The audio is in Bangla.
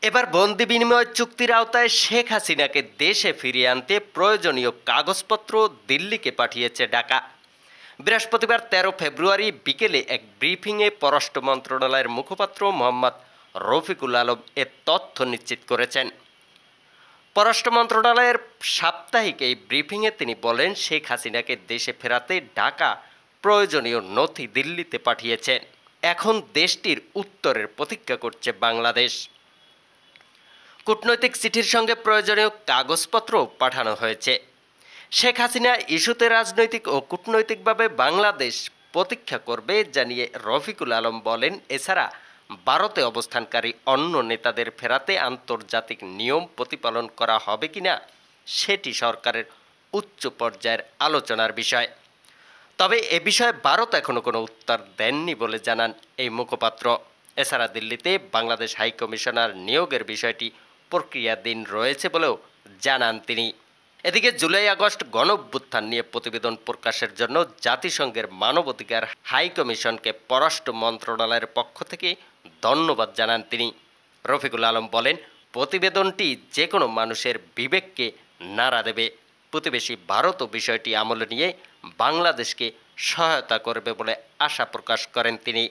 এবার বন্দি বিনিময় চুক্তির আওতায় শেখ হাসিনাকে দেশে ফিরিয়ে আনতে প্রয়োজনীয় কাগজপত্র দিল্লিকে পাঠিয়েছে ঢাকা। বৃহস্পতিবার 13 ফেব্রুয়ারি বিকেলে এক ব্রিফিংয়ে পররাষ্ট্র মন্ত্রণালয়ের মুখপাত্র মোহাম্মদ রফিকুল আলম এ তথ্য নিশ্চিত করেছেন। পররাষ্ট্র মন্ত্রণালয়ের সাপ্তাহিক এই ব্রিফিংয়ে তিনি বলেন, শেখ হাসিনাকে দেশে ফেরাতে ঢাকা প্রয়োজনীয় নথি দিল্লিতে পাঠিয়েছে। এখন দেশটির উত্তরের প্রতীক্ষা করছে বাংলাদেশ। কূটনৈতিক চিঠির সঙ্গে প্রয়োজনীয় কাগজপত্রও পাঠানো হয়েছে। শেখ হাসিনা ইস্যুতে রাজনৈতিক ও কূটনৈতিকভাবে বাংলাদেশ প্রতীক্ষা করবে জানিয়ে রফিকুল আলম বলেন, এছাড়া ভারতে অবস্থানকারী অন্য নেতাদের ফেরাতে আন্তর্জাতিক নিয়ম প্রতিপালন করা হবে কিনা সেটি সরকারের উচ্চ পর্যায়ের আলোচনার বিষয়। তবে এ বিষয়ে ভারত এখনও কোনো উত্তর দেননি বলে জানান এই মুখপাত্র। এছাড়া দিল্লিতে বাংলাদেশ হাইকমিশনার নিয়োগের বিষয়টি প্রক্রিয়াধীন রয়েছে বলেও জানান তিনি। এদিকে জুলাই আগস্ট গণঅভ্যুত্থান নিয়ে প্রতিবেদন প্রকাশের জন্য জাতিসংঘের মানবাধিকার হাই কমিশনকে পররাষ্ট্র মন্ত্রণালয়ের পক্ষ থেকে ধন্যবাদ জানান তিনি। রফিকুল আলম বলেন, প্রতিবেদনটি যে কোনো মানুষের বিবেককে নাড়া দেবে। প্রতিবেশী ভারতও বিষয়টি আমলে নিয়ে বাংলাদেশকে সহায়তা করবে বলে আশা প্রকাশ করেন তিনি।